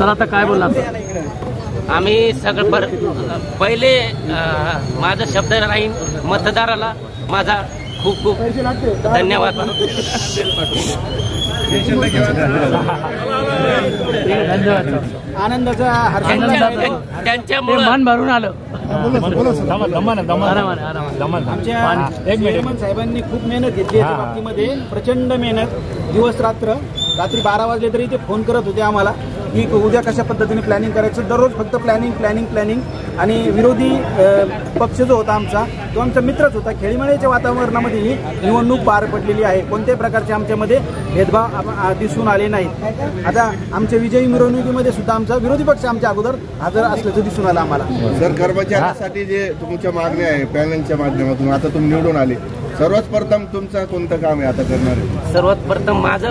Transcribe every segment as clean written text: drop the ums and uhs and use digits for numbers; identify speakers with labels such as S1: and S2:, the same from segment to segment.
S1: Sir आता काय बोलला?
S2: आम्ही सगळं पहिले माझा शब्द राहील मतदाराला माझा खूप खूप धन्यवाद.
S1: आनंदाचा
S2: त्यांच्यामुळे
S1: मन भरून आलं.
S3: चेअरमन साहेबांनी खूप मेहनत घेतली या बाबतीमध्ये, प्रचंड मेहनत. दिवस रात्री 12 वाजले तरी ते फोन करत होते आम्हाला की उद्या कशा पद्धतीने प्लॅनिंग करायचं. दररोज फक्त प्लॅनिंग. आणि विरोधी पक्ष जो होता आमचा, तो आमचा मित्रच होता. खेळीमेळीच्या वातावरणामध्ये ही निवडणूक पार पडलेली आहे. कोणत्याही प्रकारचे आमच्यामध्ये भेदभाव दिसून आले नाहीत. आता आमच्या विजयी मिरवणुकीमध्ये सुद्धा आमचा विरोधी पक्ष आमच्या अगोदर हजर असल्याचं दिसून आलं आम्हाला.
S4: सर, कर्मचाऱ्यांसाठी जे तुमच्या मागण्या आहे पॅनलच्या माध्यमातून, आता तुम्ही निवडून आले, सर्वात प्रथम तुमचं कोणतं काम आहे आता करणार आहे?
S2: सर्वात प्रथम माझं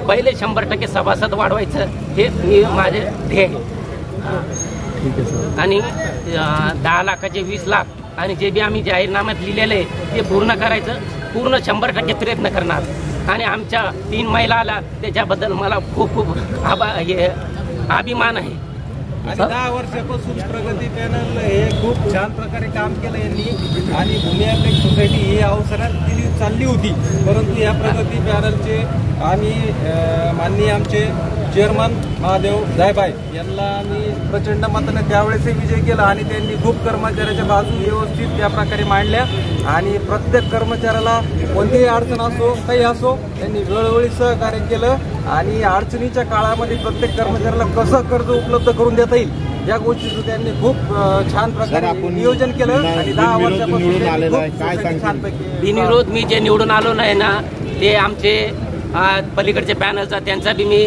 S2: पहिले 100% सभासद वाढवायचं हे मी माझे ध्येय. आणि 10 लाखाचे 20 लाख आणि जे बी आम्ही जाहीरनाम्यात लिहिलेलं आहे ते पूर्ण करायचं, पूर्ण 100% प्रयत्न करणार. आणि आमच्या 3 महिला आल्या त्याच्याबद्दल मला खूप खूप अभिमान आहे.
S5: आणि 10 वर्षापासून प्रगती पॅनल हे खूप छान प्रकारे काम केलं यांनी. आणि भूमी अभिलेख सोसायटी ही अवसरात दिली चालली होती, परंतु या प्रगती पॅनलचे आम्ही माननीय आमचे चेअरमन महादेव जायभाई यांना आम्ही प्रचंड मताने त्यावेळेसही विजय केला. आणि त्यांनी खूप कर्मचाऱ्याच्या बाजू व्यवस्थित त्या प्रकारे मांडल्या. आणि प्रत्येक कर्मचाऱ्याला कोणतीही अडचण असो काही असो त्यांनी वेळोवेळी सहकार्य केलं. आणि अडचणीच्या काळामध्ये प्रत्येक कर्मचाऱ्याला कसं कर्ज उपलब्ध करून देता येईल या गोष्टीचं त्यांनी खूप छान प्रकारे नियोजन केलं. आणि 10 वर्षापासून छानपैकी
S2: बिनविरोध मी जे निवडून आलो नाही ना, ते आमचे पलीकडचे पॅनलचा त्यांचा बी मी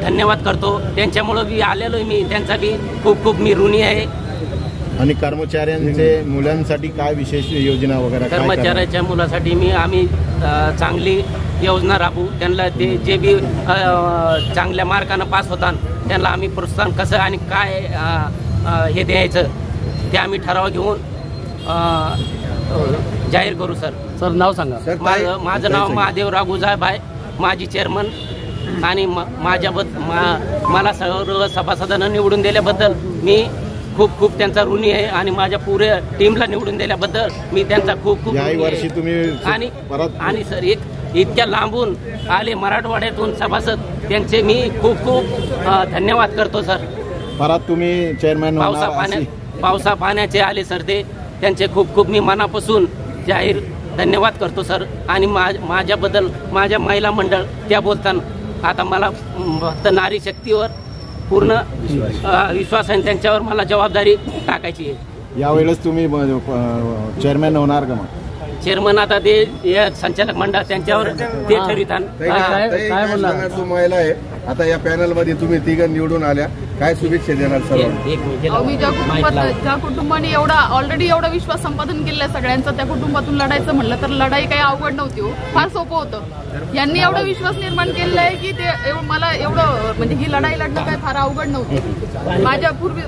S2: धन्यवाद करतो. त्यांच्यामुळं बी आलेलो मी, त्यांचा बी खूप खूप मी ऋणी आहे.
S4: आणि कर्मचाऱ्यांचे मुलांसाठी काय विशेष योजना वगैरे?
S2: कर्मचाऱ्याच्या मुलासाठी आम्ही चांगली योजना राबवू. त्यांना ते जे बी चांगल्या मार्कानं पास होतात त्यांना आम्ही प्रोत्साहन कसं आणि काय हे द्यायचं ते आम्ही ठराव घेऊन जाहीर करू. सर
S1: नाव सांगा.
S2: माझं नाव महादेव राघू जायभाई, माजी चेअरमन. आणि मला सर्व सभासदांना निवडून दिल्याबद्दल मी खूप खूप त्यांचा ऋणी आहे. आणि माझ्या पुऱ्या टीमला निवडून दिल्याबद्दल मी त्यांचा खूप खूप
S4: वर्षी तुम्ही
S2: आणि सर इतक्या लांबून आले मराठवाड्यातून सभासद, त्यांचे मी खूप खूप धन्यवाद करतो. सर
S4: परत तुम्ही चेअरमॅन
S2: पावसा पाण्याचे आले सर, ते त्यांचे खूप खूप मी मनापासून जाहीर धन्यवाद करतो सर. आणि माझ्याबद्दल माझ्या महिला मंडळ त्या बोलताना आता मला फक्त नारी शक्तीवर पूर्ण विश्वास आहे. त्यांच्यावर मला जबाबदारी टाकायची आहे.
S4: यावेळेस तुम्ही चेअरमॅन होणार का? मग
S2: चेअरमन आता ते संचालक मंडळ त्यांच्यावर ते ठरवितात.
S4: काय बोलणार? तू महिला आहे, आता या पॅनल मध्ये तुम्ही 3 निवडून आल्या, काय शुभेच्छा देणार सर्व?
S6: मी ज्या कुटुंबाने ऑलरेडी एवढा विश्वास संपादन केलाय सगळ्यांचा, त्या कुटुंबातून लढायचं म्हणलं तर लढाई काही अवघड नव्हती हो, फार सोपं होतं. यांनी एवढा विश्वास निर्माण केलेला आहे की ते मला एवढं म्हणजे ही लढाई लढणं काही फार अवघड नव्हती.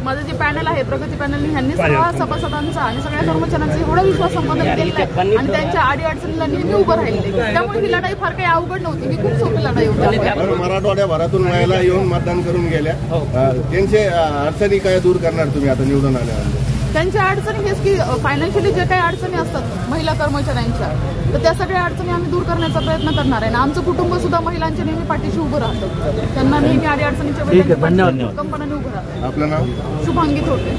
S6: माझं जे पॅनल आहे प्रगती पॅनल, यांनी सर्व सभासदांचा आणि सगळ्या कर्मचाऱ्यांचा एवढा विश्वास संपादन केलेला आहे आणि त्यांच्या अडीअडचणीला नेहमी उभं राहिले. त्यामुळे ही लढाई फार काही अवघड नव्हती, ही खूप सोपी लढाई होती.
S4: मराठवाड्याभरातून महिला येऊन मतदान करून गेल्या, त्यांचे अडचणी काय दूर करणार तुम्ही आता निवडून आल्यावर?
S6: त्यांच्या अडचणी हेच की फायनान्शियली जे काही अडचणी असतात महिला कर्मचाऱ्यांच्या, तर त्या सगळ्या अडचणी आम्ही दूर करण्याचा प्रयत्न करणार आहे. आमचं कुटुंब सुद्धा महिलांच्या नेहमी पाठीशी उभं राहतं, त्यांना नेहमी अडचणीच्या वेळेला कंपनीने उभं राहतं.
S4: आपलं नाव?
S6: शुभांगी थोटे.